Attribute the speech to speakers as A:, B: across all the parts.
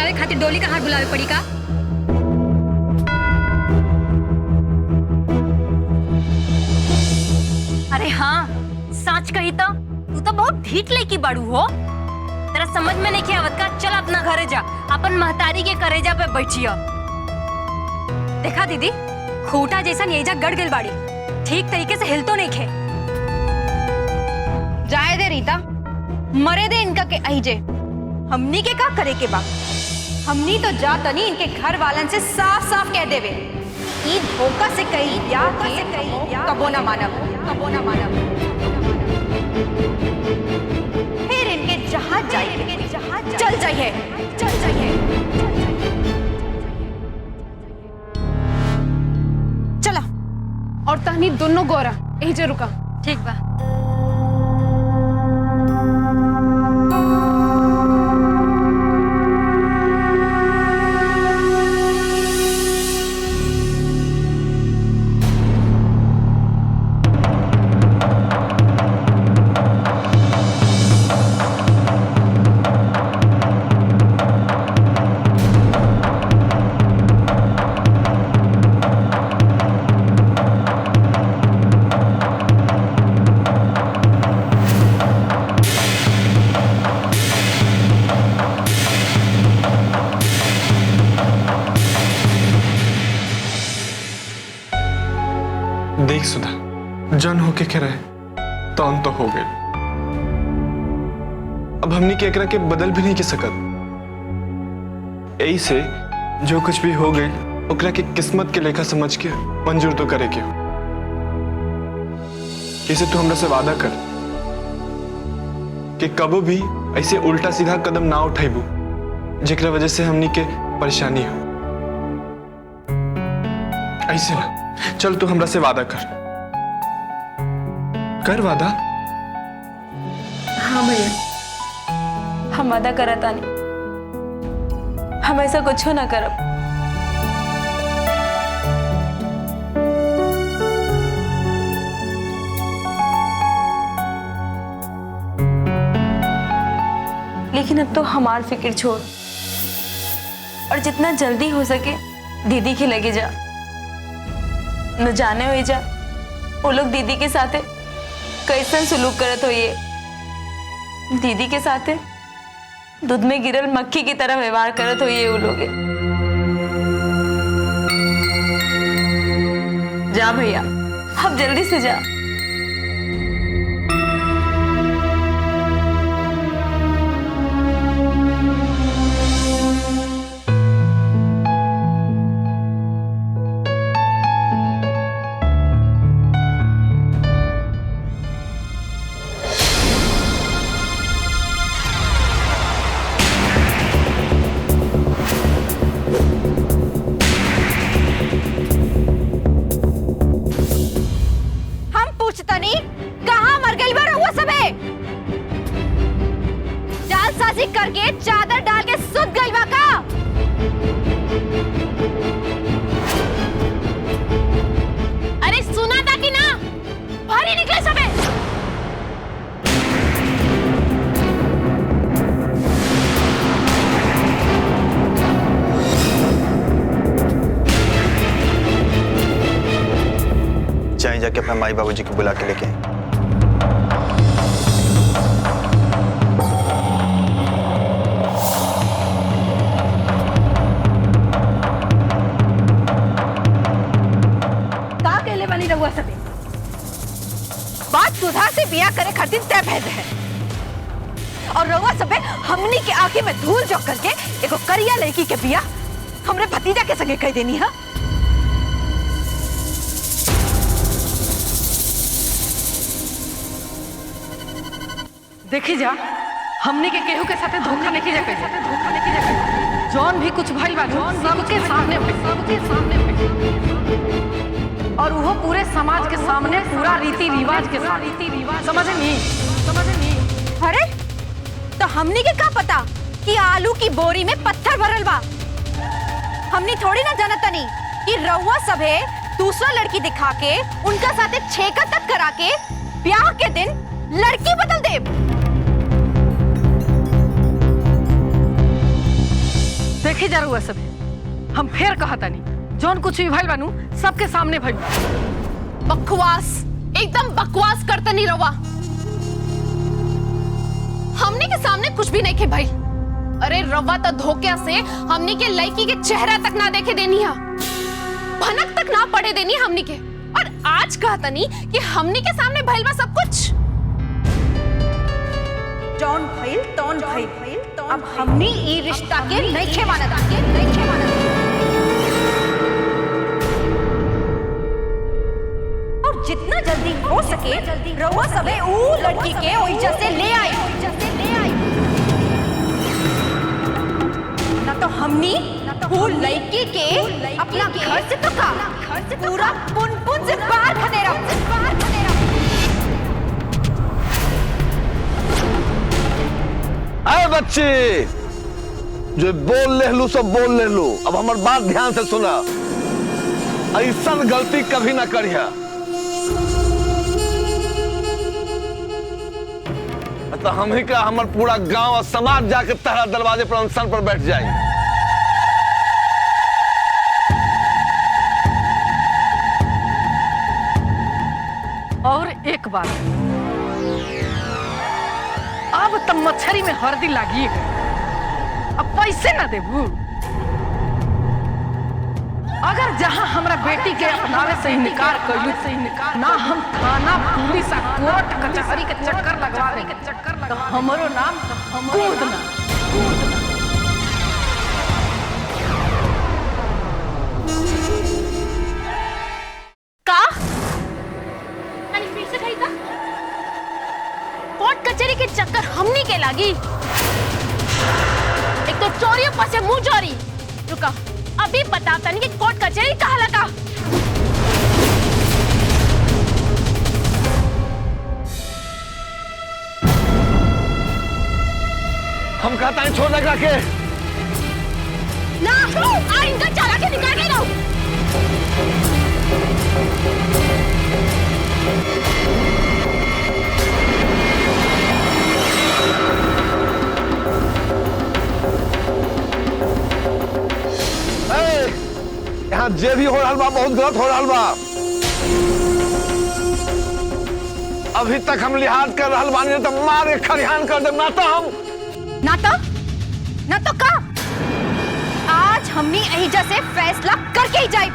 A: बुलावे खातिर डोली का हाथ बुलावे पड़ी का?
B: अरे हाँ, सच कही तो तू तो बहुत ढीठ लेकी बाड़ू हो। तेरा समझ में नहीं आवत का? चल अपना घरे जा, अपन महतारी के करेजा पे बैठिया।
A: देखा दीदी, खूटा जैसा नेजा गड़ गल बाड़ी, ठीक तरीके से हिलतो नहीं खे।
C: जाए दे रीता, मरे दे इनका के अहिजे। हमनी के का करे के बा? हमनी तो जा तनी इनके घर वालन से साफ साफ कह देवे, ई धोखा से कही ब्याह के कबो ना मानब, कबो ना मानब। फिर इनके जहां जाइए, चल जाइए, चल जाइए। चला।
D: और तहनी दोनों गोरा यही जे रुका।
A: ठीक बा।
E: देख सुधा, जन होके के रहे तौन तो हो गए। अब हमनी के एकरा के बदल भी नहीं के सकत। यही से जो कुछ भी हो गई ओकरा के किस्मत के लेखा समझ के मंजूर तो करे के हो। किसे तू हमरा से वादा कर कि कबो भी ऐसे उल्टा सीधा कदम ना उठाइबू जेकरा वजह से हमनी के परेशानी हो। ऐसे ना, चल तू हमरा से वादा कर वादा।
B: हाँ भैया, हम वादा करता नहीं, हम ऐसा कुछ ना करब। लेकिन अब तो हमार फिक्र छोड़ और जितना जल्दी हो सके दीदी के लगे जा। न जाने हो जा वो लोग दीदी के साथे कैसन सुलूक करत हो। ये दीदी के साथे दूध में गिरल मक्खी की तरह व्यवहार करत हो ये वो लोग। जा भैया, अब जल्दी से जा।
C: करके चादर डाल के सुत गई बा का? अरे सुना था कि ना? भारी निकले सबे।
F: चाहे जाके अपने माई बाबूजी को बुला के लेके आए।
C: बात सुधा से बिया करे खातिर तय भेद है और रउआ सबे हमनी के आंखें में धूल झोंक करके एगो करिया लड़की के बिया हमरे भतीजा के संगे कह देनी है।
D: देखी जा, हमनी के केहू के साथे धोखा नहीं जा कैसे। जौन भी कुछ भइल बा सबके सामने और वो पूरे समाज के सामने, पूरा रीति रिवाज के साथ। समझनी?
C: अरे तो हमनी के का पता कि आलू की बोरी में पत्थर भरल बा। हमनी थोड़ी ना जानत तनी कि रउआ सबे दूसरा लड़की दिखा के उनका साथे छेका तक करा के ब्याह के दिन लड़की बदल दे।
D: देखे जा रहुआ सब हम फेर कहा तानी जौन कुछ भी भइल बानू सबके सामने भइल बा।
C: बकवास, एकदम बकवास करता नहीं रवा। हमने के सामने कुछ भी नहीं के भाई। अरे रवा तो धोखे से हमने के लड़की के चेहरा तक ना देखे देनी है, भनक तक ना पड़े देनी हमने के। और आज कहता नहीं कि हमने के सामने भइल बा सब कुछ। जौन भइल तौन भइल। अब हमने ई रिश्ता के नइखे मानत। और जितना जल्दी हो सके रउआ सबे ऊ लड़की के ओइजा से ले आई। ना तो हमनी वो लड़की के अपना घर से तो का पूरा पुन से बाहर खदेरा।
G: अरे बच्चे जो बोल ले लू सब बोल ले लू, अब हमार बात ध्यान से सुना। ऐसा गलती कभी ना करिया, तो हम ही का हमार पूरा गांव और समाज जाके तहरा दरवाजे पर अनशन पर बैठ जाए।
D: और एक बात, अब तब मच्छरी में हरदी लागी है, अब पैसे ना देबू। अगर जहां हमरा बेटी के अपनावे से इनकार कइलू ना हम थाना पुलिस आ कोर्ट कचहरी के चक्कर लगवावे तो हमरो नाम कूद ना।
C: का तनी फिर से कही का कोर्ट कचहरी के चक्कर हमनी के लागी। एक तो चोरियों पर से मुंह चोरी। रुका, अभी बताता नहीं कि कोर्ट कचहरी कहाँ लगा।
G: हम कहता है छोड़ लगा के
C: ना आ इनका चारा के निकाल के दो।
G: यहाँ जे भी हो रहा बा बहुत गलत हो रहा बा। अभी तक हम लिहाज कर रहा बानी तो मारे खरिहान कर दे।
C: ना तो का आज हमनी एहिजा से फैसला करके ही जाए।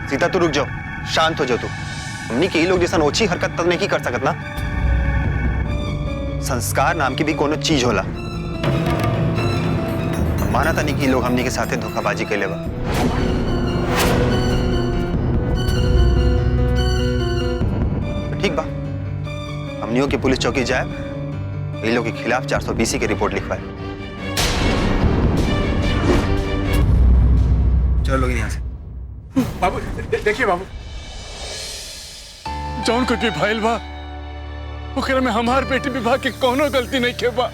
F: सीता तू रुक जाओ, शांत हो जाओ तू। हमनी के ही लोग जैसा ओछी हरकत तब नहीं कर सकत ना। संस्कार नाम की भी कोनो चीज होला। माना था नहीं कि लोग हमनी के साथे धोखाबाजी कैले बा। ठीक बा, हमनियों की पुलिस चौकी जाए, ये लोग के खिलाफ 420 की रिपोर्ट लिखवाए। चलो लोग यहाँ से।
E: बाबू देखिए बाबू, जौन कुछ भी भइल बा ओकरा में हमार बेटी विवाह के कोनो गलती नहीं के बा।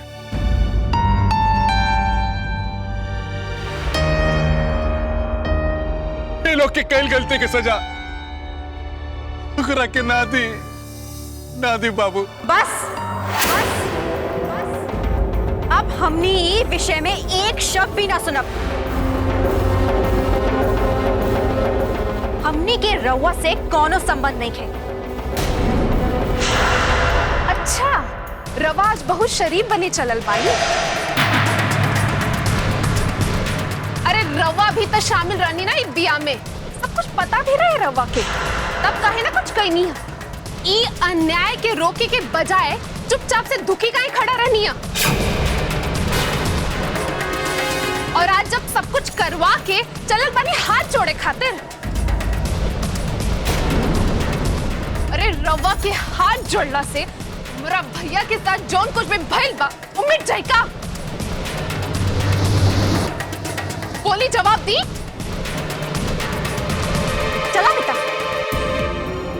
E: ये लोग के कैल गलती के सजा ओकरा के ना दी बाबू।
C: बस अब हमनी ई विषय में एक शब्द भी ना सुनब। हमनी के रउआ से कोनो संबंध नहीं है। अच्छा, रवाज बहुत शरीफ बने चलल बाई। अरे रवा भी तो शामिल रहनी ना इस बिया में, सब कुछ पता भी रहे रवा के, तब कहे ना कुछ कही नहीं है। ई अन्याय के रोके के बजाय चुपचाप से दुखी का ही खड़ा रहनी है। और आज जब सब कुछ करवा के चलल बनी हाथ जोड़े खातिर। अरे रवा के हाथ जोड़ला से मेरा भैया के साथ जौन कुछ भी भइल बा वो मिट जाए का? बोली जवाब दी। चला बेटा,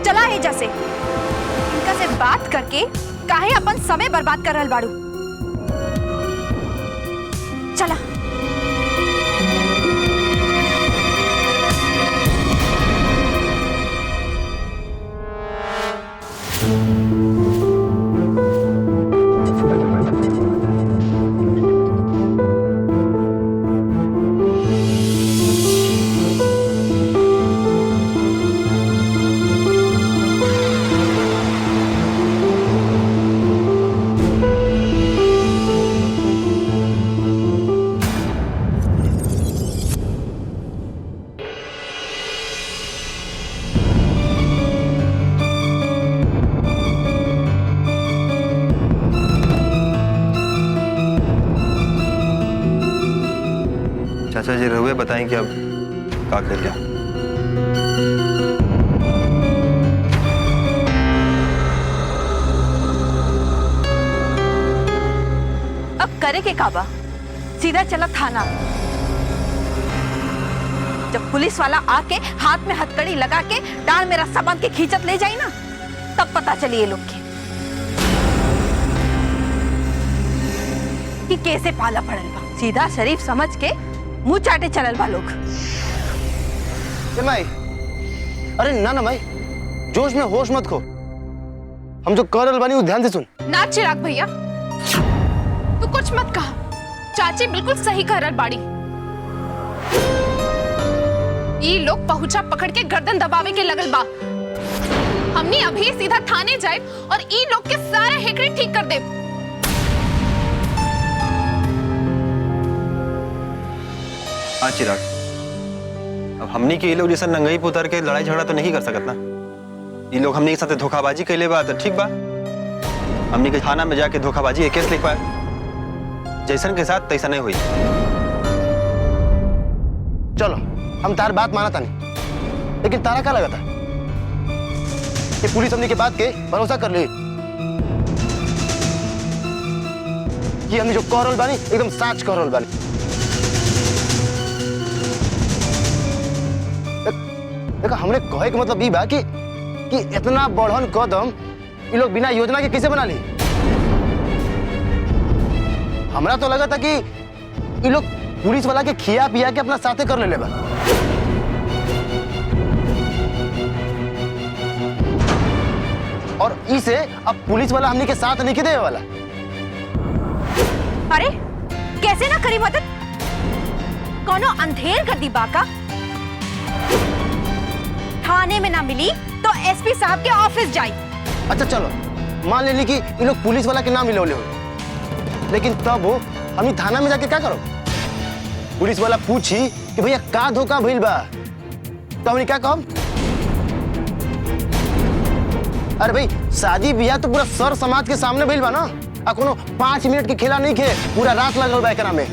C: चला है जैसे इनका से बात करके काहे अपन समय बर्बाद कर रहल बाड़ू। चला।
F: जी रहुए बताएं कि अब का कर लिया।
C: अब करे के काबा सीधा चला थाना। जब पुलिस वाला आके हाथ में हथकड़ी लगा के डांड में रस्सा बांध के खींचत ले जाए ना, तब पता चली ये लोग की कि कैसे पाला पड़ल बा। सीधा शरीफ समझ के मुंह चाटे चलल बा लोग।
H: ए माई, अरे ना ना माई, जोश में होश मत खो। हम जो कर रहल बानी वो ध्यान से सुन।
I: ना चिराग भैया, तू कुछ मत कहा। चाची बिल्कुल सही कह रहल बाड़ी। ये लोग पहुंचा पकड़ के गर्दन दबावे के लगल बा। हमने अभी सीधा थाने जाए और ई लोग के सारे हेकड़ी ठीक कर दे।
F: हाँ चिराग, अब हमनी के ये लोग जैसा नंगई पे उतर के लड़ाई झगड़ा तो नहीं कर सकत ना। ये लोग हमनी के साथ धोखाबाजी कैले बा तो ठीक बा। हमनी के थाना में जाके धोखाबाजी के केस लिख पाए, जैसन के साथ तैसा नहीं हुई।
H: चलो हम तार बात माना तानी, लेकिन तारा क्या लगा था कि पुलिस हमने के बात के भरोसा कर ली कि हमने जो कह रहल बानी एकदम सच कह रहल बानी। देखा, हमने कहे के मतलब ई बा कि इतना बढ़न कदम ये लोग बिना योजना के कैसे बना ली। हमरा तो लगा था कि ये लोग पुलिस वाला के खिया पिया के अपना साथे कर ले बा। और इसे अब पुलिस वाला हमनी के साथ नहीं के दे वाला।
C: अरे कैसे ना करी मदद? कोनो अंधेर कर दी बाका। थाने में ना मिली तो एसपी साहब के ऑफिस जाई।
H: अच्छा चलो मान लेली कि ये लोग पुलिस वाला के नाम मिलौले हो, लेकिन तब वो हम थाना में जाके क्या करो? पुलिस वाला पूछी कि भैया का धोखा भइल बा, तो हमने क्या कहम? अरे भाई शादी बियाह तो पूरा सर समाज के सामने भइल बा ना, आ कोनो 5 मिनट के खेला नहीं खे, पूरा रात लगल बा एकरा में।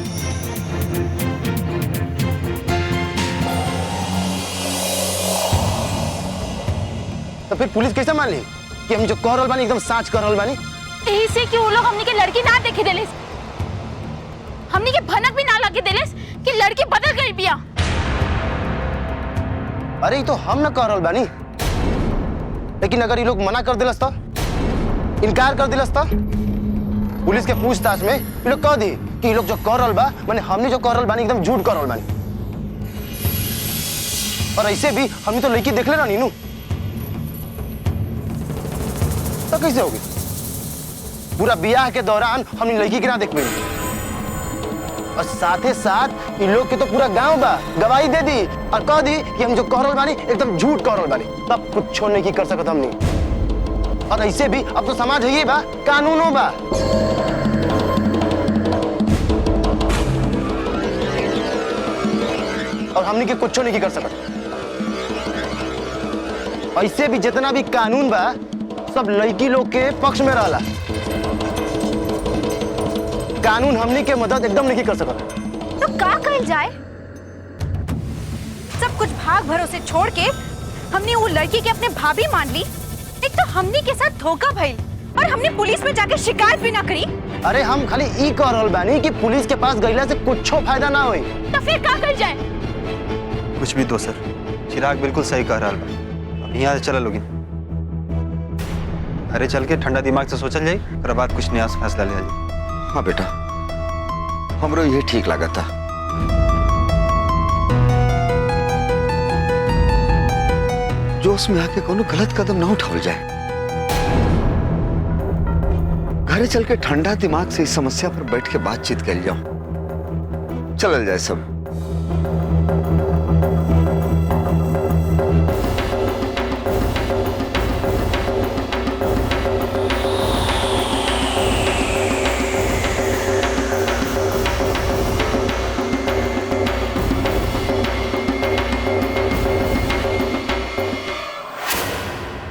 H: तो फिर पुलिस कैसे मान ली कि हम जो कह रहल बानी एकदम सच कह रहल बानी?
I: यही से कि वो लोग हमने के लड़की ना देखे देलेस, हमने के भनक भी ना लगे देलेस कि लड़की बदल गई बिया।
H: अरे ये तो हम ना कह रहल बानी, लेकिन अगर ये लोग मना कर दिलस तो, इनकार कर दिलस तो, पुलिस के पूछताछ में ये लोग कह दी कि ये लोग जो कह रहल बा माने हमने जो कह रहल बानी एकदम झूठ कह रहल बानी। और ऐसे भी हमने तो लड़की देख ले ना नीनू, तो कैसे होगी? पूरा बियाह के दौरान हमने लड़की के ना देख पाई, और साथे साथ इन लोग के तो पूरा गांव बा गवाही दे दी और कह दी कि हम जो कह रहल बानी एकदम झूठ कह रहल बानी। तब कुछ छोड़ नहीं की कर सकत हमनी। और ऐसे भी अब तो समाज है ये बा, कानूनो बा। और हमनी के कुछ नहीं की कर सकत। ऐसे भी जितना भी कानून बा सब लड़की लोग के पक्ष में रहला। कानून हमनी के मदद एकदम नहीं कर सकत।
C: तो का कल जाए? सब कुछ भाग भरोसे छोड़ के हमने वो लड़की के अपने भाभी मान ली। एक तो हमनी के साथ धोखा भइल और हमने पुलिस में जाके शिकायत भी ना करी।
H: अरे हम खाली ई कह रहल बानी कि पुलिस के पास गइला से कुछो फायदा ना होई।
I: तो फिर का कर जाए?
F: कुछ भी दो सर, चिराग बिल्कुल सही कह रहा है। अब यहाँ से चला लोगी, अरे चल के ठंडा दिमाग से सोचल जाए और बाद कुछ नया फैसला ले जाए।
J: हाँ बेटा, हमरो ये ठीक लगा था। जोश में आके कोनो गलत कदम ना उठावल जाए। घरे चल के ठंडा दिमाग से इस समस्या पर बैठ के बातचीत कर जाओ, चलल जाए सब।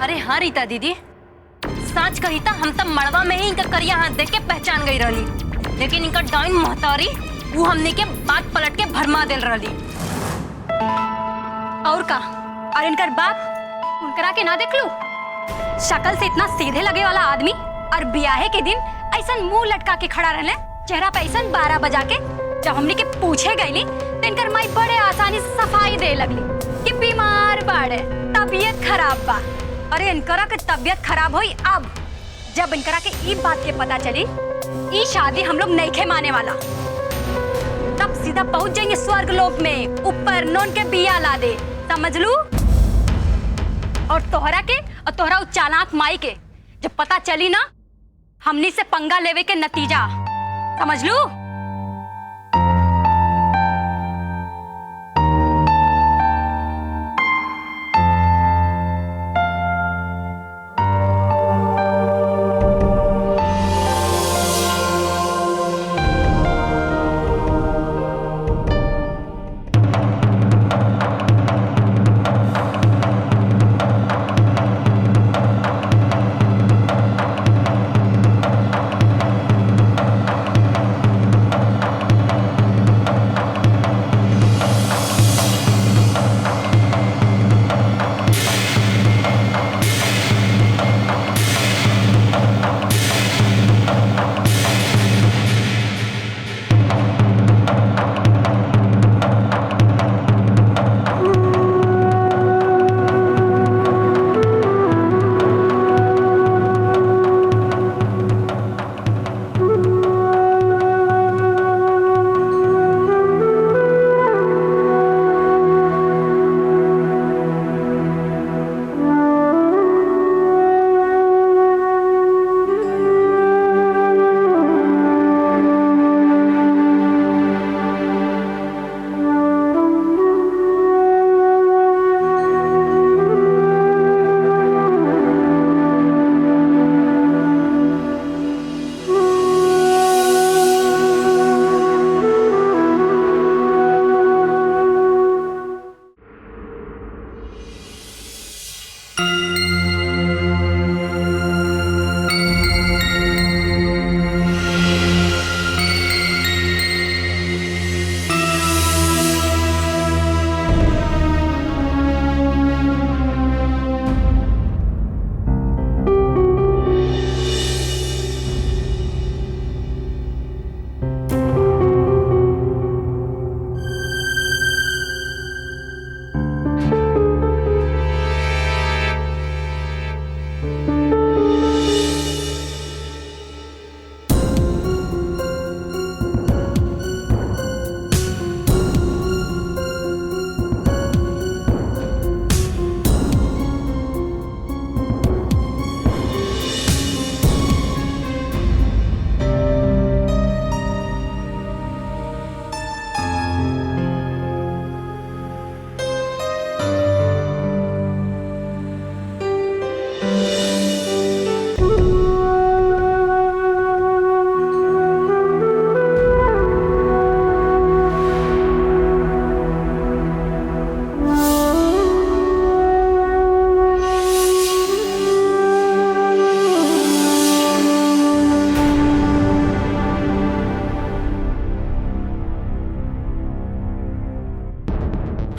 A: अरे हाँ रीता दीदी, सच कही था हम तब मड़वा में ही इनका करिया हाथ देख के पहचान गई रही, लेकिन इनका डाइन महतारी वो हमने के बात पलट के भरमा दिल रही। और का और इनकर बाप उनकरा के ना देख लू, शक्ल से इतना सीधे लगे वाला आदमी और ब्याहे के दिन ऐसा मुंह लटका के खड़ा रहले, चेहरा पे ऐसा 12 बजा के। जब हमने के पूछे गईली तो इनकर माई बड़े आसानी से सफाई दे लगली कि बीमार बाड़े, तबीयत खराब बा। अरे इनकरा के तबीयत खराब हुई अब जब इनकरा के ई बात के पता चली ई शादी हम लोग नहीं खे माने वाला, तब सीधा पहुंच जाएंगे स्वर्ग लोक में, ऊपर नोन के बिया ला दे, समझ लू। और तोहरा के और तोहरा उस चालाक माई के जब पता चली ना हमनी से पंगा लेवे के नतीजा, समझ लू।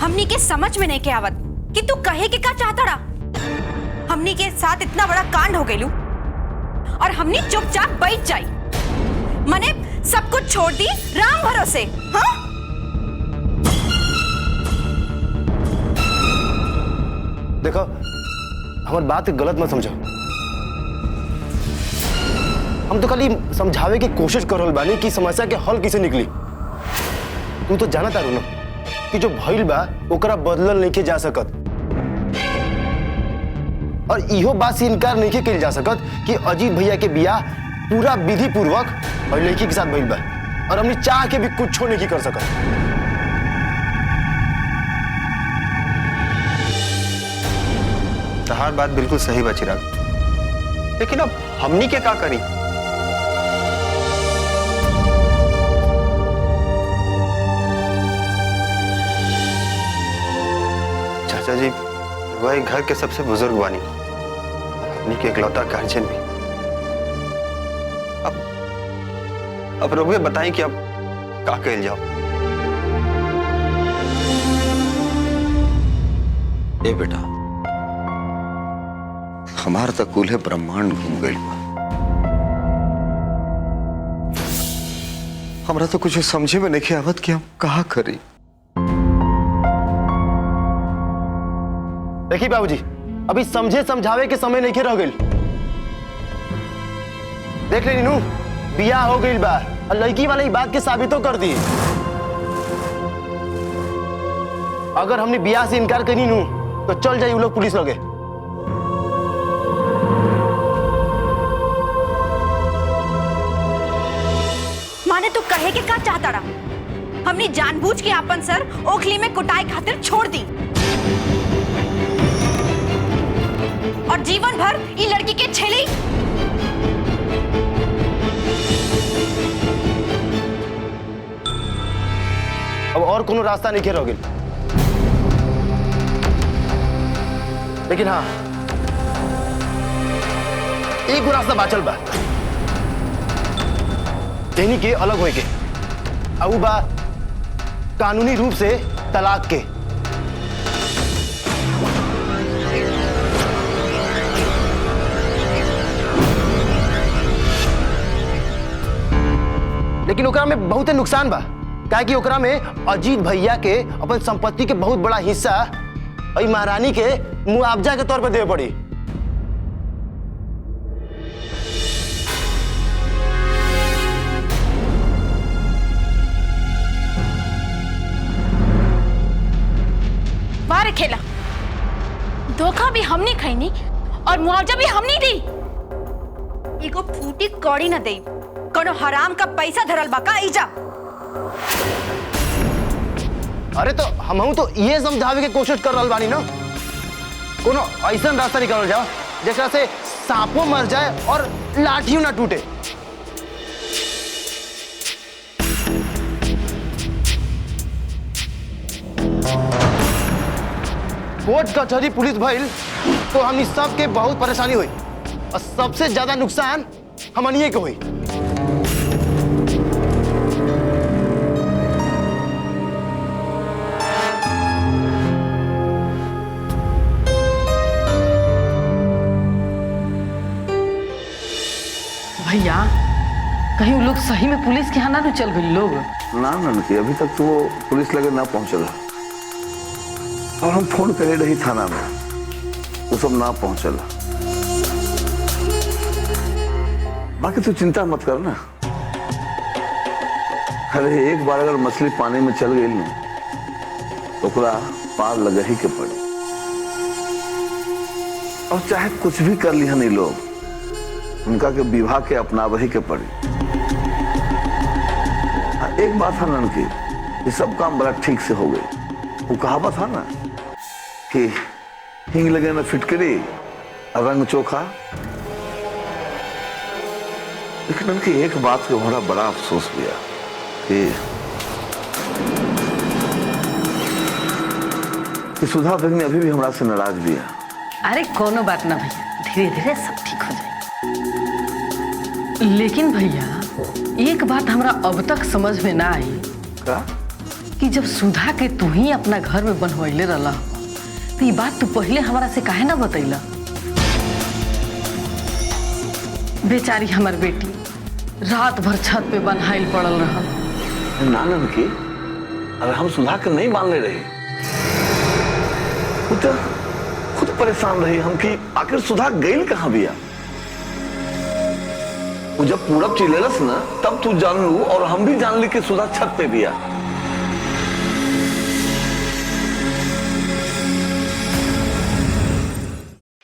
C: हमनी के समझ में नहीं के आवत कि तू कहे के का चाहता रहा। हमनी के साथ इतना बड़ा कांड हो गइलू और हमनी चुपचाप बैठ जाई, मने सब कुछ छोड़ दी राम भरोसे। हाँ,
H: देखो हमारी बात गलत मत समझो, हम तो खाली समझावे की कोशिश कर रहल बानी कि समस्या के हल कैसे निकली। तू तो जाना तारू ना कि जो भइल बा ओकरा बदलल नहीं जा सकत, और इहो बात से इनकार नहीं कइल जा सकत कि अजीत भैया के बियाह पूरा विधि पूर्वक और लड़की के साथ भइल बा, और हमने चाह के भी कुछ नहीं कर सकत।
F: तहार बात बिल्कुल सही बा चिराग, लेकिन अब हमनी के का करी? चाचा जी वही घर के सबसे बुजुर्ग बानी, हमनी के इकलौता गार्जियन भी। अब रघुए बताएं कि अब का कहल जाओ।
J: ए बेटा, हमार तक कुल ब्रह्मांड घूम गई बा। हमरा तो कुछ समझे में नहीं आवत कि हम कहा करी।
H: देखिए बाबूजी, अभी समझे समझावे के समय नहीं रह गई। देख ले नीनू, बियाह हो गई बा और लड़की वाले ही बात के साबितो कर दी। अगर हमने बियाह से इनकार करी नू तो चल जाई उ लोग पुलिस लगे।
C: माने तू कहे के का चाहता रहा? हमने जानबूझ के अपन सर ओखली में कुटाई खातिर छोड़ दी और जीवन भर ये लड़की के छेली
H: अब और कोनो रास्ता नहीं रह गई। लेकिन हाँ, एक रास्ता बाचल बा, तेनी के अलग होए के, अब बा कानूनी रूप से तलाक के। लेकिन ओकरा में बहुत नुकसान बा, काहे कि ओकरा में अजीत भैया के अपन संपत्ति के बहुत बड़ा हिस्सा और महारानी के मुआवजा के तौर पर देवे पड़ी।
I: वारे खेला, धोखा भी हमने खैनी और मुआवजा भी हमने दी।
C: एगो फूटी कौड़ी न दे, कोनो हराम का पैसा धरल बा का इजा।
H: अरे तो हम तो ये समझावे के कोशिश कर रहल बानी ना, कोनो ऐसा रास्ता निकाल जाओ जेकरा से सांपों मर जाए और लाठियों ना टूटे। कोर्ट कचहरी पुलिस भइल तो हमनी सबके बहुत परेशानी हुई और सबसे ज्यादा नुकसान हमनिए के हुई।
D: भैया, कहीं वो लोग सही में पुलिस के यहाँ ना चल गए लोग?
J: ना ननकी, अभी तक तो वो पुलिस लगे ना पहुंचला और हम फोन करे रही थाना में, वो सब ना पहुंचला। बाकी तू चिंता मत कर ना। अरे एक बार अगर मछली पानी में चल गई तो ओकरा पार लगा ही के पड़ी, और चाहे कुछ भी कर लिया नहीं लोग, उनका के विवाह के अपना वही के पड़ी। एक बात है ननकी, ये सब काम बड़ा ठीक से हो गई। वो कहावत है ना कि हिंग लगे ना फिटकरी और रंग चोखा। लेकिन उनकी एक बात का बड़ा अफसोस हुआ कि सुधा भगिनी अभी भी हमरा से नाराज भी है।
D: अरे कोनो बात ना भैया, धीरे धीरे सब ठीक हो जाए। लेकिन भैया, एक बात हमरा अब तक समझ में ना आई
J: का?
D: कि जब सुधा के तू ही अपना घर में बनवैले रहला तो ये बात तू पहले हमरा से काहे ना बतैला? बेचारी हमार बेटी रात भर छत पे बन्हाइल पड़ल रहल।
J: नानन की अगर हम सुधा के नहीं मानले रहे, वो तो खुद परेशान रही हम कि आखिर सुधा गई कहाँ बिया। वो जब पूरब चिल्लस ना तब तू जान लू और हम भी जान ली कि सुधा छत पे बिया।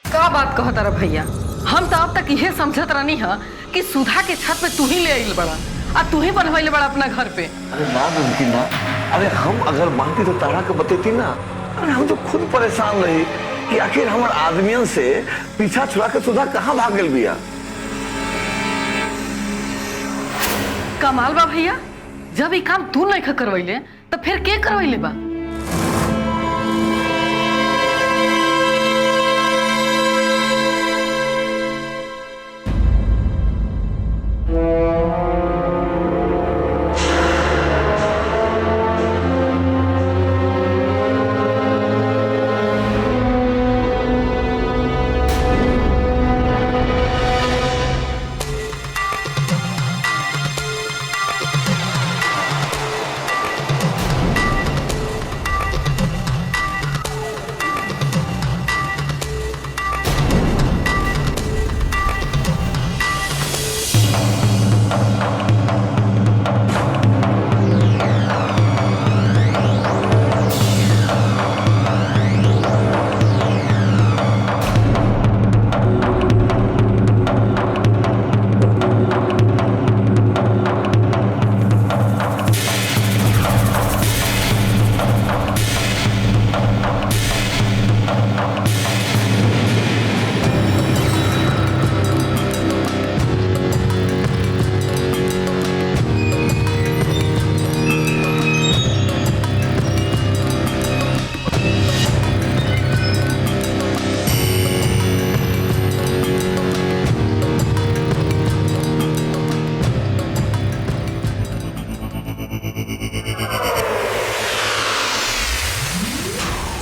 D: का बात कहता रहा भैया, हम तो अब तक यह समझत रहनी है कि सुधा के छत पे तू ही ले आइल बड़ा और तू ही बनवाइल बड़ा अपना घर पे।
J: अरे ना ननकी ना, अरे हम अगर मानती तो तारा के बतेती ना। अरे हम तो खुद परेशान रही कि आखिर हमार आदमियन से पीछा छुड़ा के सुधा कहाँ भाग गई बिया।
D: कमाल बा भैया, जब ये काम तू नहीं करवैले तो फिर के करवैले बा?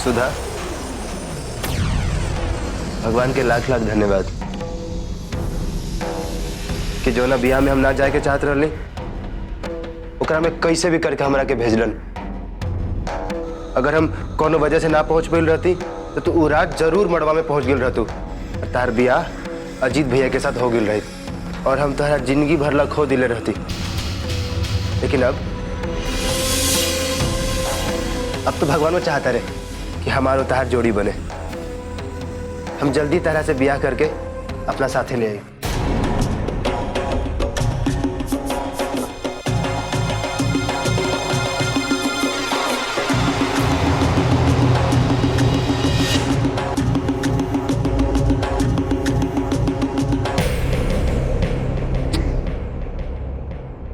H: सुधा, भगवान के लाख लाख धन्यवाद कि जो ना बियाह में हम ना जाए के चाहत रहली, ओकरा में कैसे भी करके हमरा के भेजलन। अगर हम कोनो वजह से ना पहुंच पाइल रहती तो तू उ रात जरूर मड़वा में पहुंच गेल रहतू। तार बियाह अजीत भैया के साथ हो गेल रही और हम तोहरा जिंदगी भर ला खो दिले रहती। लेकिन अब तो भगवान वो चाहता रहे कि हमारो तहार जोड़ी बने। हम जल्दी तरह से ब्याह करके अपना साथी ले आए।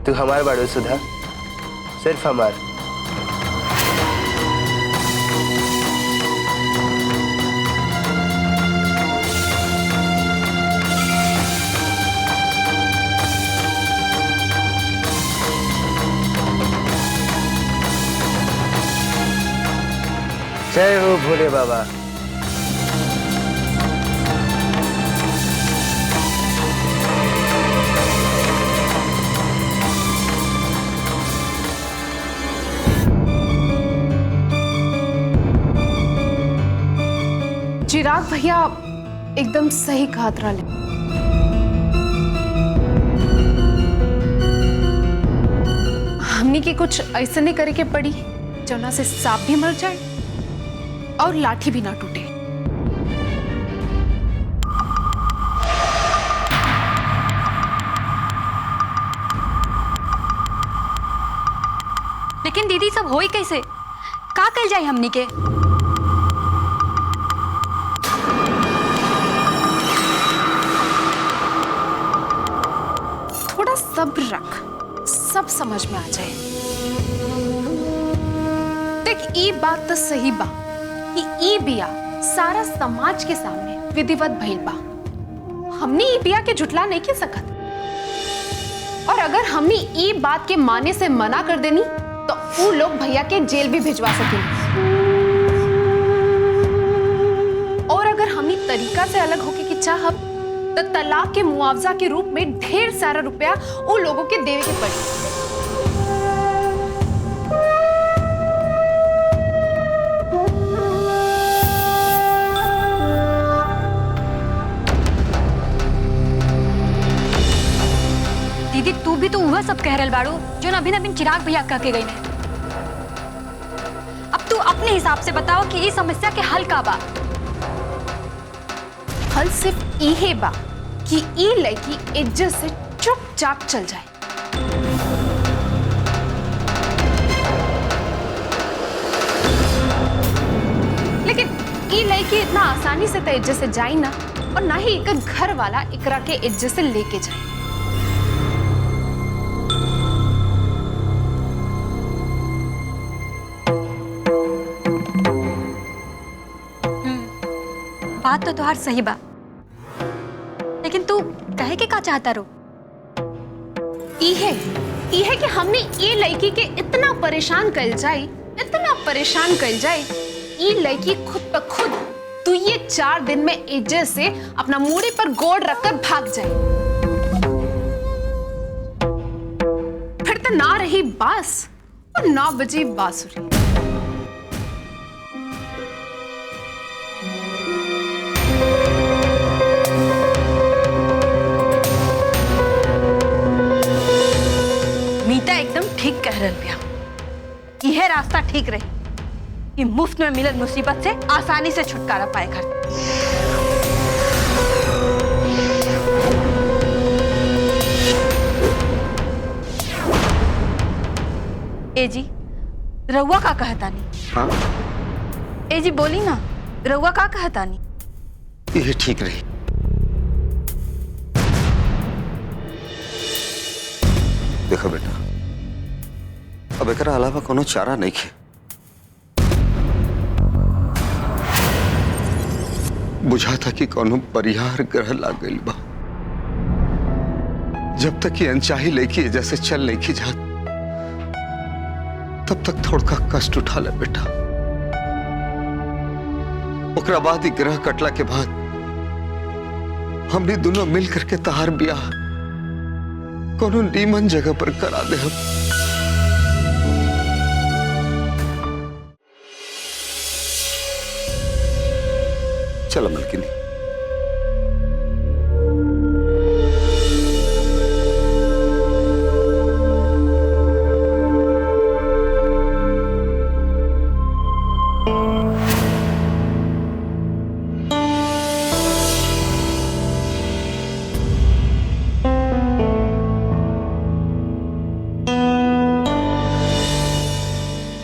H: तू हमार बाड़ो सुधा, सिर्फ हमार। जय हो भोले बाबा।
I: चिराग भैया एकदम सही कहा ले। हमनी के कुछ ऐसे नहीं करे के पड़ी जौना से सांप भी मर जाए और लाठी भी ना टूटे।
A: लेकिन दीदी सब होई कैसे? का कल जाए हमनी के?
I: थोड़ा सब्र रख, सब समझ में आ जाए। देख, ई बात तो सही बा कि ई बिया सारा समाज के सामने विधिवत भइल बा। हमने ई बिया के झुटला नहीं के सकत, और अगर हमने ई बात के माने से मना कर देनी तो वो लोग भैया के जेल भी भिजवा सकेंगे। और अगर हम ई तरीका से अलग होके की चाहब तो तलाक के मुआवजा के रूप में ढेर सारा रुपया उन लोगों के देवे के पड़ी।
A: दीदी तू भी तो वह सब कह रहल बाड़ू जो नबीन नबीन चिराग भैया कह के गई ने। अब तू अपने हिसाब से बताओ कि इस समस्या के हल का बा?
I: हल सिर्फ इहे बा कि ई लड़की इज्जत से चुपचाप चल जाए। लेकिन ई लड़की इतना आसानी से तो इज्जत से जाई ना, और ना ही एक घर वाला इकरा के इज्जत से लेके जाए।
A: बात तो तुहार सही बा, लेकिन तू कहे के का चाहता रो?
I: इहे कि हमने ये लड़की के इतना परेशान कर जाए, इतना परेशान कर जाए, ये लड़की खुद ब खुद तू ये 4 दिन में इज्जत से अपना मूड़ी पर गोड़ रखकर भाग जाए। फिर तो ना रही बांस और ना बजी बांसुरी।
C: मीता एकदम ठीक कह रही बिया। यह रास्ता ठीक रहे कि मुफ्त में मिलत मुसीबत से आसानी से छुटकारा पाए कर। ए जी, रउआ का कहतानी?
F: हाँ?
C: ए जी बोली ना, रउआ का कहतानी?
F: ये ठीक रही। देखो बेटा, अब एकरा अलावा कोनो चारा नहीं है। बुझा था कि कोनो परिहार ग्रह लाग गइल बा। जब तक ये अनचाही लड़की जैसे चल नहीं की जात, तब तक थोड़ा कष्ट उठा ले बेटा।
G: ओकरा बाद ही ग्रह कटला के बाद हमने दोनों मिल करके तहार ब्याह कोनो नीमन जगह पर करा दे हम। चलो मलकिनी।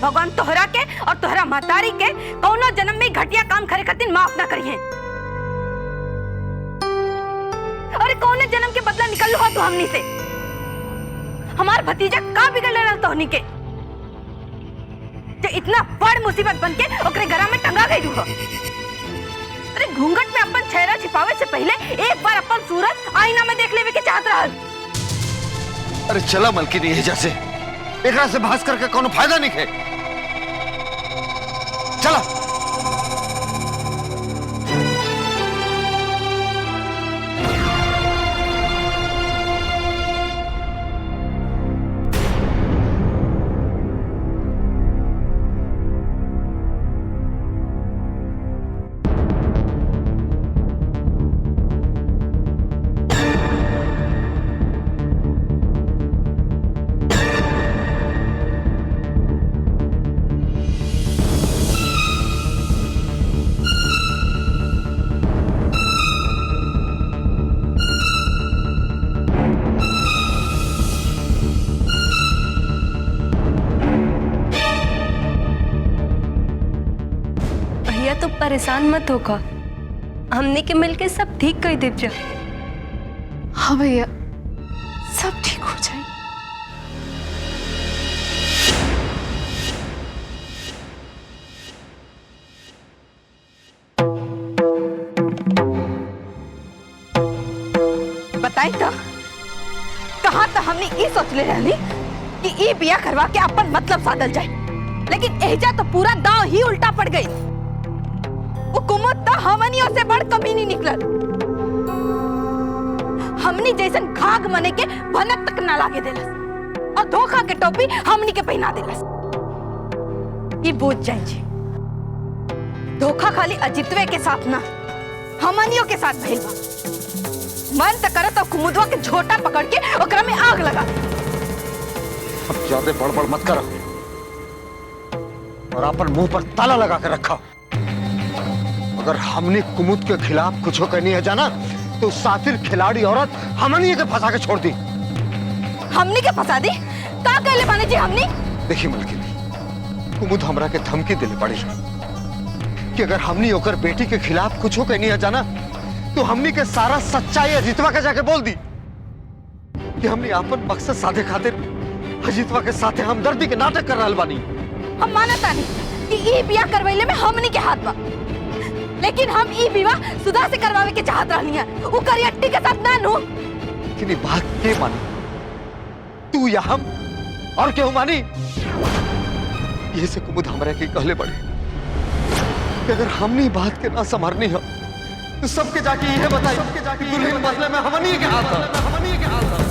C: भगवान तोहरा के और तोहरा महतारी के कौनो जन्म में घटिया काम करे खातिर माफ ना करिए। अरे कौने जन्म के बदला निकल हो तो हमनी से। हमार भतीजा का बिगड़ रहा तोहनी के जो इतना बड़ मुसीबत बन के ओकरे घरा में टंगा गई हो। अरे घूंघट में अपन चेहरा छिपावे से पहले एक बार अपन सूरत आईना में देख लेवे के चाहत रहल।
G: अरे चला मलकिनी एजा से, एकरा से बहस करके कोनो फायदा नहीं है। चला।
B: तो परेशान मत होगा, हमने के मिलके सब ठीक कर दे।
I: हाँ भैया, सब ठीक हो जाए।
C: बताई तो कहाँ तो हमने ये सोच ले रही कि ये बिया करवा के अपन मतलब साधल जाए, लेकिन एजा तो पूरा दांव ही उल्टा पड़ गई। वो कुमुद तो हमनियों से बड़ कमी नहीं निकलल। हमनी जैसन खाग मने के भनक तक ना लागे देलस और धोखा के टोपी हमनी के पहना देलस। ये बोझ जाए जी, धोखा खाली अजितवे के साथ ना हमनियों के साथ भइल बा। मन त करत तो कुमुदवा के झोटा पकड़ के ओकरा में आग लगा दे।
G: अब ज्यादा बड़बड़ मत करो और अपन मुंह पर ताला लगा कर रखा। अगर हमने कुमुद के खिलाफ कुछ करनी है जाना तो सातिर खिलाड़ी औरत हमने के फंसा के छोड़ दी।
C: हमने के फंसा दी? का कहले बाने जी हमने?
G: देखी मलकिनी, कुमुद हमरा के धमकी दिले पड़ी कि अगर हमने ओकर बेटी के खिलाफ कुछ करनी है जाना तो हमने के सारा सच्चाई अजीतवा के जाके बोल दी कि हमने अपन मकसद साधे खातिर अजीतवा के साथे हमदर्दी के नाटक कर रहल बानी।
C: हम मानता नहीं कि ये बियाह करवैले में हमनी के हाथ बा, लेकिन हम ई विवाह सुधा से करवावे के चाहत रहनी है, वो करियट्टी के साथ ना नो।
G: लेकिन बात के मानी, तू या हम और क्यों मानी? ये से कुमुद हमरा के कहले पड़े कि अगर हमनी बात के ना संभालनी हो तो सबके जाके ये बताई कि दुल्हन मसले में हमनी के हाथ है, हमनी के हाथ है।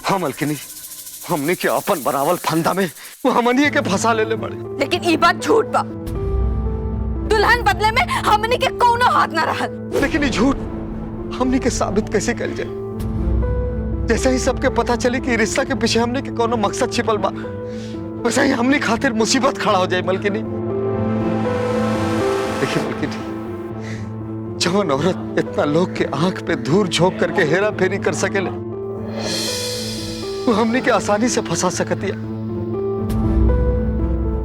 G: हाँ मलकिनी, हमने के अपन बनावल फंदा में वो हमनी के फंसा ले बड़े।
C: लेकिन ये बात झूठ बा। दुल्हन बदले में हमनी के कोनो हाथ ना रहल।
G: लेकिन ये झूठ हमनी के साबित कैसे कर जाए? जैसे ही सबके पता चले कि रिश्ता के पीछे हमने के कोनो मकसद छिपल बा, वैसे ही हमनी खातिर मुसीबत खड़ा हो जाए मलकिनी। देखिए मलकिनी, जवान औरत इतना लोग के आंख पे धूल झोंक करके हेरा फेरी कर सकेले वो हमने के आसानी से फंसा सकतिया।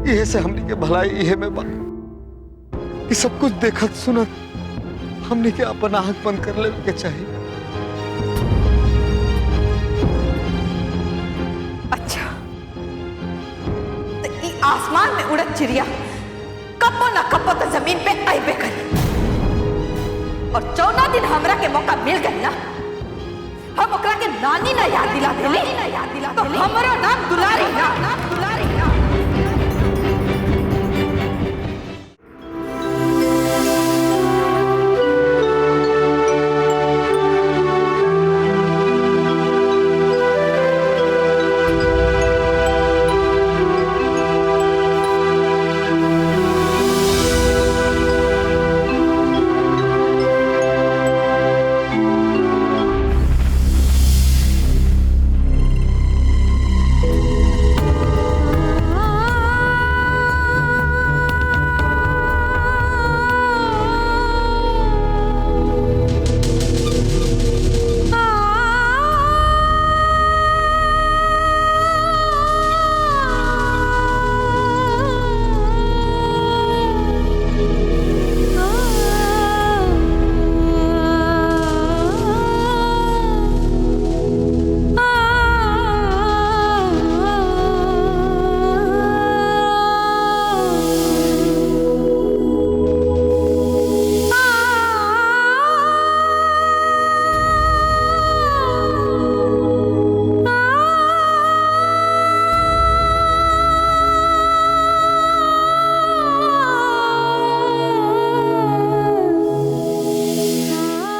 G: यह से हमने के भलाई यह में बा कि सब कुछ देखत सुनत हमने के अपन आंख बंद कर ले के चाहिए।
C: उड़त चिड़िया कपो ना कपो तो जमीन पे आइबे करी। और 14 दिन हमरा के मौका मिल गई ना, हम ओकरा के नानी ना याद दिला देली तो हमरो नाम दुलारी ना।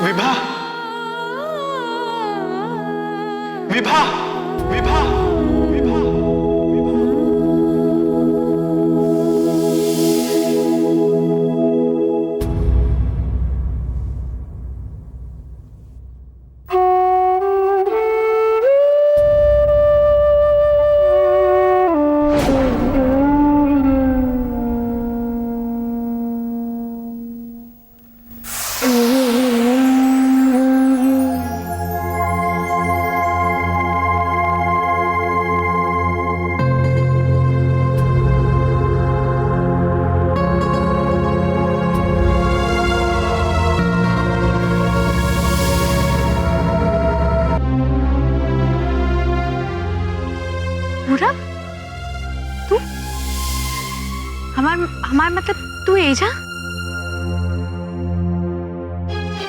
E: विभा, विभा, विभा, विभा,
A: पूरब, तू हमार मतलब तू एजा?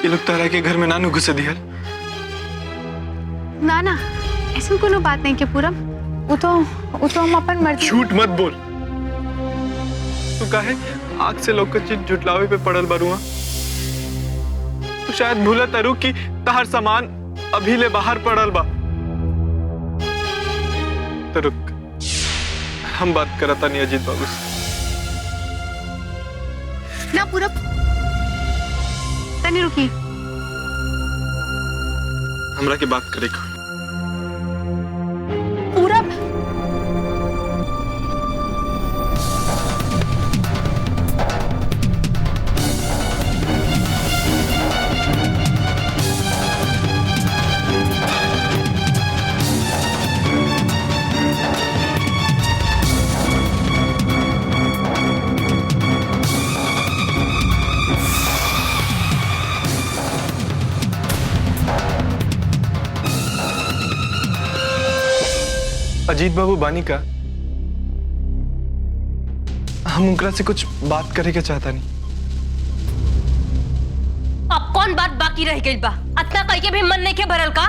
E: ये लोग तारा के घर में नानू घुसे दिहल।
I: ना ना, ऐसी कोनो बात नहीं के पूरब। वो तो हम अपन मर्जी।
E: झूठ मत बोल। तू काहे आग से लोग के जुटलावे पे पड़ल बरुआ? तू शायद भूला तारू कि तार सामान अभी ले बाहर पड़ल बा। तो रुक, हम बात करता नहीं अजीत बाबू से।
I: ना पूरब, तनी रुकी।
E: हमरा की बात करे को।
I: पूरब,
E: अजीत बाबू बानी का हम उनकरा से कुछ बात करे के चाहता नहीं।
A: अब कौन बात बाकी रह गई बा? अतना कह के भी मन नहीं के भरल का?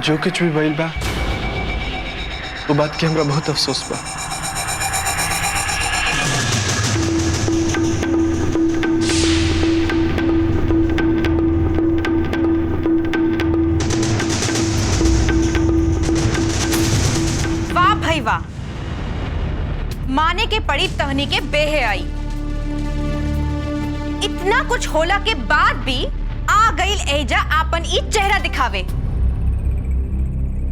E: जो कुछ भी भइल बा वो बात के हमरा बहुत अफसोस बा।
C: वाह भाई वाह, माने के पड़ी तहनी के बेहे आई। इतना कुछ होला के बाद भी आ गई एजा आपन ई चेहरा दिखावे।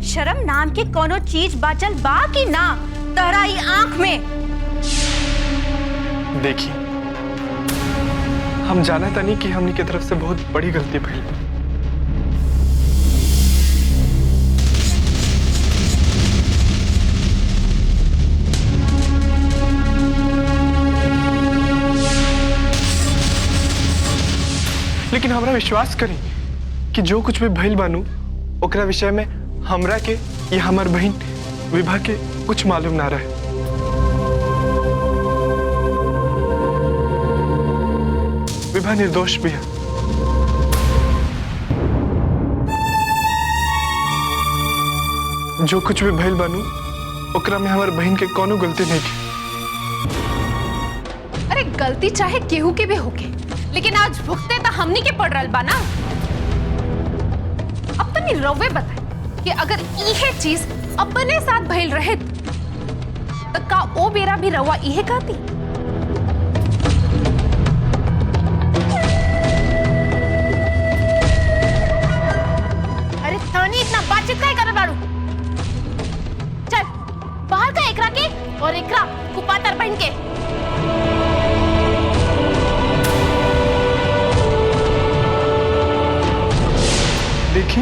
C: शर्म नाम के कोनो चीज बाचल बा कि ना तहरा ई आंख में?
E: देखी, हम जाना था नहीं कि हमनी की तरफ से बहुत बड़ी गलती भइल। विश्वास करी कि जो कुछ भी भइल बानू ओकरा विषय में हमरा के या हमार बहन विभा के कुछ मालूम ना रहे। विभा निर्दोष भी है। जो कुछ भी भइल बानू ओकरा में हमार बहन के कोनो गलती नहीं थी।
I: अरे गलती चाहे केहू के भी होके, लेकिन आज भुगते तो हमनी के पड़ रहा बा ना। अपनी रवे बताए कि अगर इहे चीज अपने साथ भइल रहे तो का ओ बेरा भी रवा इहे कहती?
C: अरे थानी इतना बातचीत काहे करत बाड़ू? चल बाहर का एकरा के और एकरा कुपातर पहन के।
E: देखी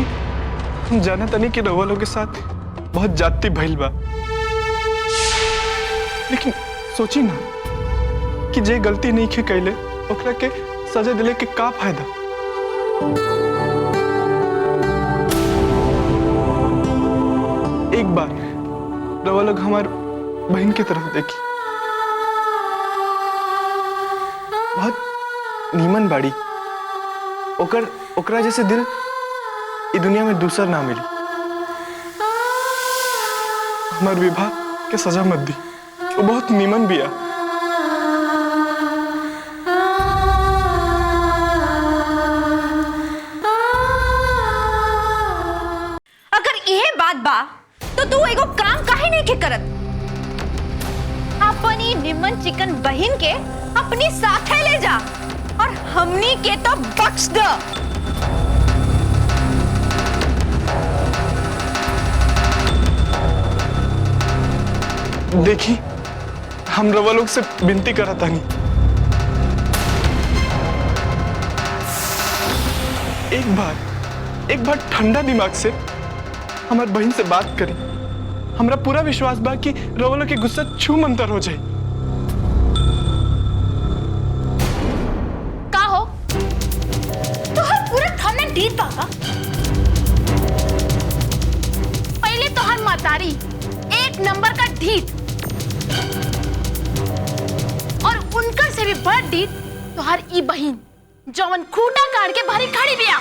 E: हम जाना तनी कि रउआ लोग के साथ बहुत जाती भइल बा, लेकिन सोची ना कि जे गलती नहीं खे कैले ओकरा के सजा दिले के का फायदा। एक बार रउआ लोग हमार बहन की तरफ देखी, बहुत नीमन बाड़ी। ओकरा जैसे दिल ई दुनिया में दूसर ना मिली। हमार विभा के सजा मत दी, वो बहुत नीमन बिया।
C: अगर यह बात बा तो तू एगो काम काहे नहीं के करत? अपनी निमन चिकन बहन के अपनी साथे ले जा और हमनी के तो बख्श दो।
E: देखी हम रवा लोग से विनती करा था नहीं, एक बार ठंडा दिमाग से हमार बहन से बात करी। हमरा पूरा विश्वास बा कि रवा लोग के गुस्सा छू मंतर हो जाए।
C: का हो तो हर पूरा थाना डीट बाबा।
I: पहले तो हर मातारी एक नंबर का ढीठ, और उनका से भी बड़ ढीठ तो हर ई बहिन जवन खूटा काट के भारी खड़ी बिया।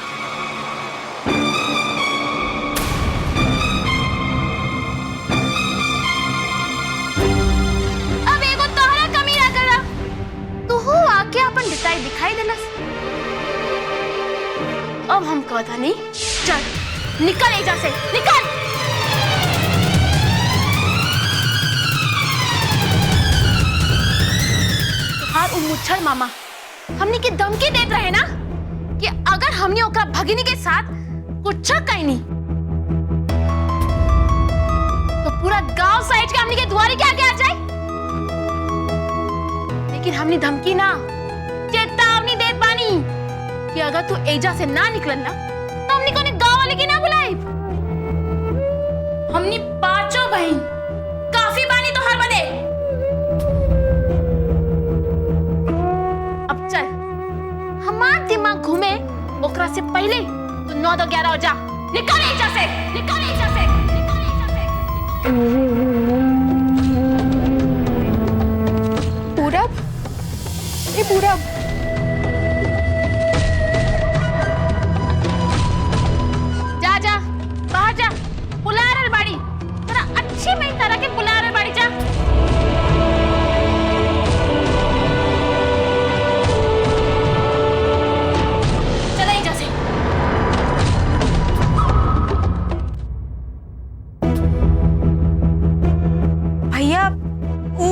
I: अब एगो तोहरा कमी ना करा, तू आके अपन डिटाई दिखाई देलस। अब हम कहता नहीं, चल निकल एजा से, निकल। तुहार मुच्छर मामा हमनी के धमकी देत रहे ना कि अगर हमने ओकरा भगिनी के साथ कुछ कहनी तो पूरा गांव साइड के हमनी के दुआरे के आगे आ जाए। लेकिन हमनी धमकी ना, चेतावनी देत बानी कि अगर तू एजा से ना निकलन ना तो हमनी को गांव वाले के ना बुलाए। हमनी पांचों बहन काफी बानी तो हर बदे। अब चल, हमार दिमाग घूमे ओकरा से पहले तू 9 तो 11 हो जा। निकल एजा से, निकल एजा से, निकल एजा से। पूरब, ए पूरब, जा जा बाहर जा, बुला रहा बाड़ी तेरा अच्छी में तरह के बुला रहा बाड़ी। जा चला एजा से।
B: भैया ऊ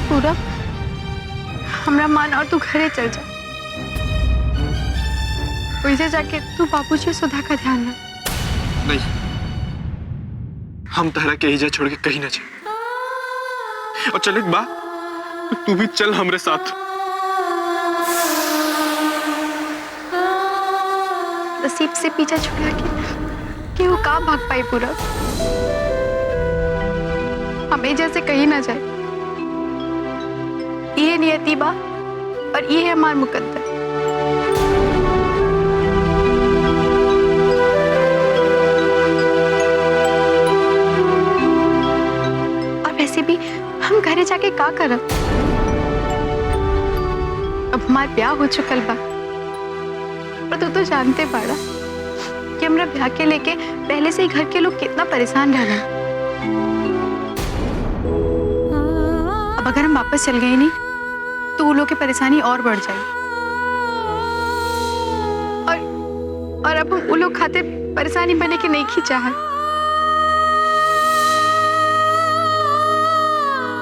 I: पूरब, हमरा मान और तू घरे चल जा। वैसे जाके तू बाबूजी सुधा का ध्यान रख।
E: नहीं, हम तारा के एजा छोड़ के कहीं ना जाए। और चल एक बा, तू भी चल हमरे साथ।
I: नसीब से पीछा छुड़ा कि वो कहाँ भाग पाई पूरा। हमें जैसे कहीं ना जाए, ये नियति बा और ये है हमार मुकद्दर। और वैसे भी हम घरे जाके का करब? अब हमार ब्याह हो चुकल बा, और तू तो जानते बाड़ा कि हमरा ब्याह के लेके पहले से ही घर के लोग कितना परेशान रह रहे। अब अगर हम वापस चल गए नहीं तो वो लोग की परेशानी और बढ़ जाएगी। और अब हम वो लोग खाते परेशानी बने के नहीं खींचा है।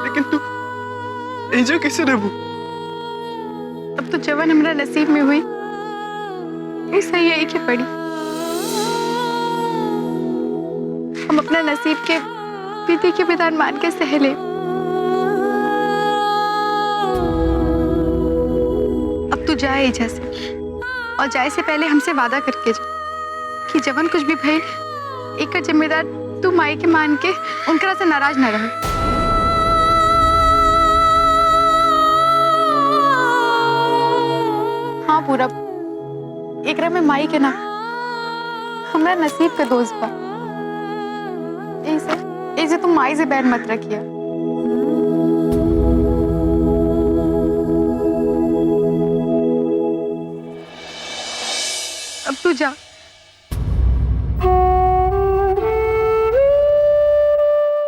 E: लेकिन तू एजा कैसे रहबू?
I: अब तो जवान हमरा नसीब में हुई, ऐसा यही के पड़ी। हम अपना नसीब के विधि के विधान मान के सह ले। अब तू जाए एजा से, और जाए से पहले हमसे वादा करके जा कि जवन कुछ भी भई एक जिम्मेदार तू माई के मान के उनकरा से नाराज न रहे। हाँ पूरा एकरा में माई के ना हमरा नसीब का दोस्त बा। ऐसे तुम माई से बैर मत रखिए। अब तू जा।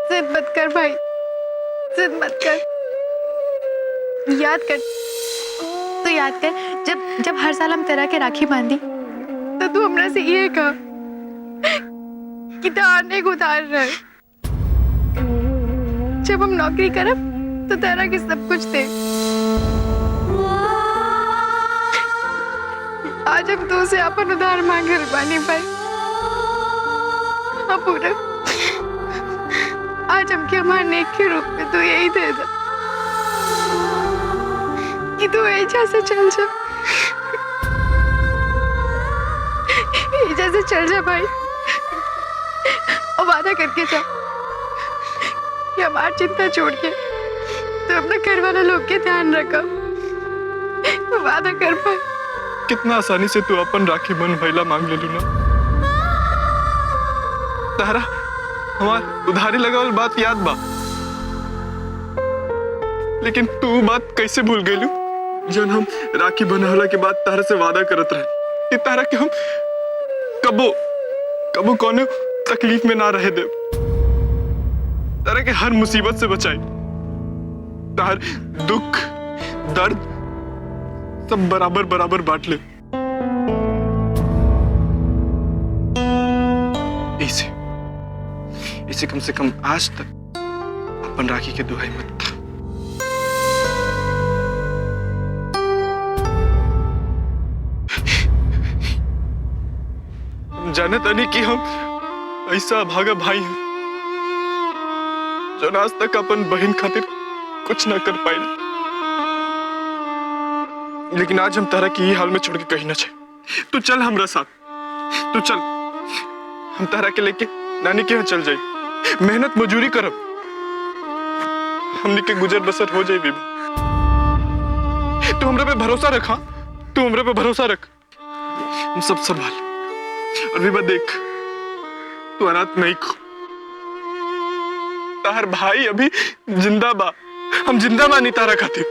I: जिद मत कर भाई, जिद मत कर। याद कर, तो याद कर जब हर साल हम तेरा के राखी बांधी तो तू हमरा से ये कहा कि धारने को उतार रहे। जब हम नौकरी करब तो तेरा के सब कुछ दे। आज हम तो से अपन उधार मांगे बानी भाई। हाँ पूरा, आज हमके हमारे नेक के रूप में तू यही दे दे कि तू एजा से चल जा। एजा से चल जा भाई, और वादा करके जा कि हमारी चिंता छोड़ के तो अपने घर वाला लोग के ध्यान रखा। वादा कर पाए।
E: कितना आसानी से तू अपन राखी बन भैला मांग ले लू ना। तारा हमार उधारी लगावल बात याद बा, लेकिन तू बात कैसे भूल गई? जब हम राखी बनहला के बाद तारा से वादा करत रहे कि तारा के हम कबो कौनो तकलीफ में ना रहे दे, तारा के हर मुसीबत से बचाई, तार दुख दर्द सब बराबर बराबर बांट ले। इसे कम से कम आज तक अपन राखी के दुहाई मत था। जाने तनी कि हम ऐसा भागा भाई हैं जो आज तक अपन बहन खातिर कुछ ना कर पाए, लेकिन आज हम तारा की ही हाल में छोड़ के कहीं ना जाए। तू चल हमरा साथ, तू चल, हम तारा के लेके नानी के यहाँ चल जाए, मेहनत मजूरी करब, हमने के गुजर बसर हो जाए। विभा तू हमरा पे भरोसा रखा, तू हमरा पे भरोसा रख, हम सब संभाल। और विभा देख, तू अनाथ नहीं खो, तार भाई अभी जिंदा बा, हम जिंदा मानी तारा खातिर।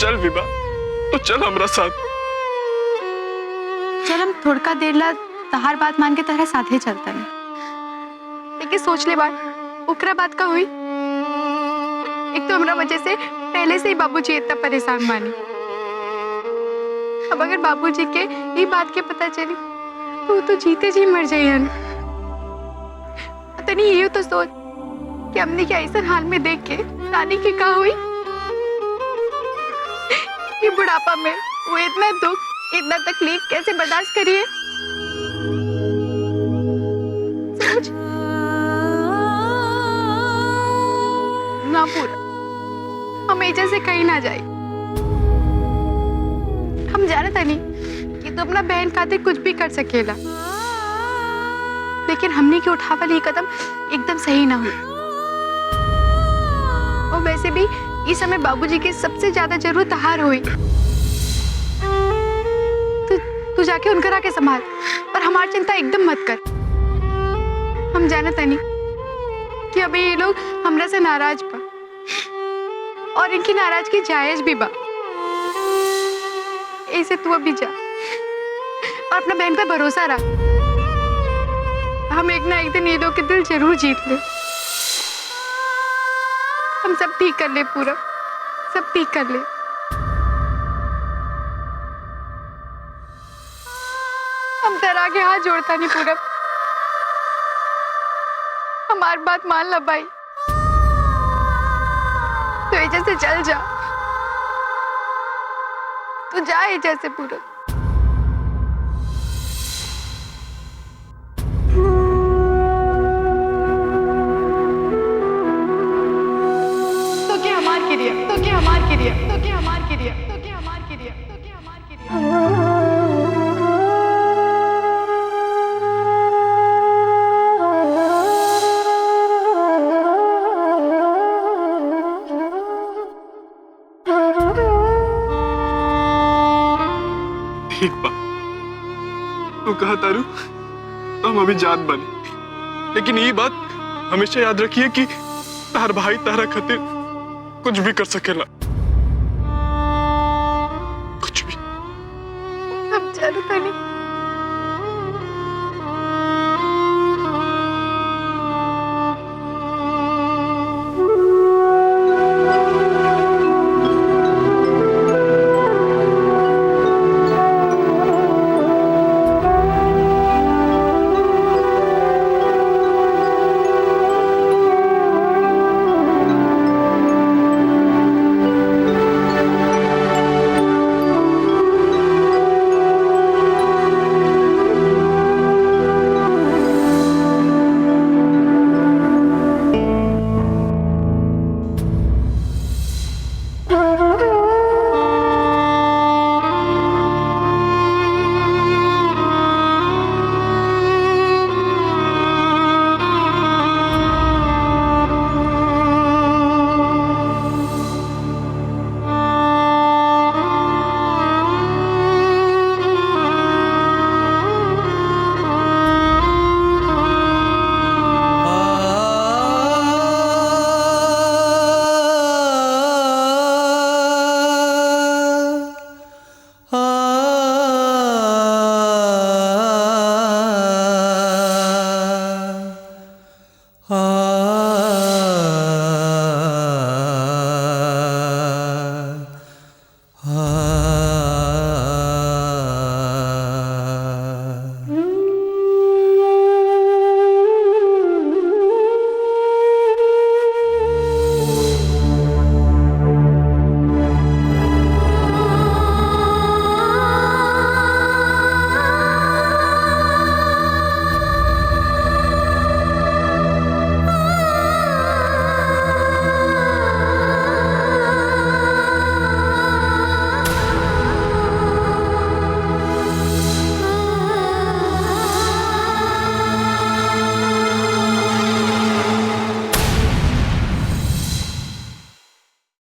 E: चल विभा, तो चल हमरा साथ।
I: चल हम थोड़का देर ला तहार बात मान के तारा साथे चलता है, लेकिन सोच ले बात ओकरा बात का हुई। एक तो हमरा वजह से पहले से ही बाबूजी इतना परेशान मानी, अब अगर बाबूजी के ये बात के पता चली तो तो जीते जी मर जाइए। तनी ये तो सोच कि हमने क्या ऐसा हाल में देख के नानी की का हुई। ये बुढ़ापा में वो इतना दुख इतना तकलीफ कैसे बर्दाश्त करिए। सोच एजा से कहीं ना जाए। हम जानत नहीं कि तू अपना बहन खातिर कुछ भी कर सकेला, लेकिन हमने के उठा वाली कदम एकदम सही ना हुई। और वैसे भी इस समय बाबूजी की सबसे ज्यादा जरूरत हार हुई। तू जाके उनकर आके संभाल, पर हमारी चिंता एकदम मत कर। हम जानत नहीं कि अभी ये लोग हमरा से नाराज बा, और इनकी नाराजगी जायज भी बा। ऐसे तू अभी जा और अपना बहन पे भरोसा रख। हम एक ना एक दिन ये लोग के दिल जरूर जीत ले। हम सब ठीक कर ले, पूरा सब ठीक कर ले। हम तेरा आगे हाथ जोड़ता नहीं पूरब, हमारी बात मान ला भाई। तो एजा से चल जा, तू जा एजा से पूरब। तो क्या हमार किरिया, तो क्या हमार किरिया, तो क्या हमार किरिया, तो क्या हमार किरिया, तो क्या हमार किरिया।
E: ठीक बा, तू कहा तारू तो हम अभी जात बने, लेकिन ये बात हमेशा याद रखिए कि तार भाई तारा खातिर कुछ भी कर सकेला, कुछ भी।
I: अब जानता नहीं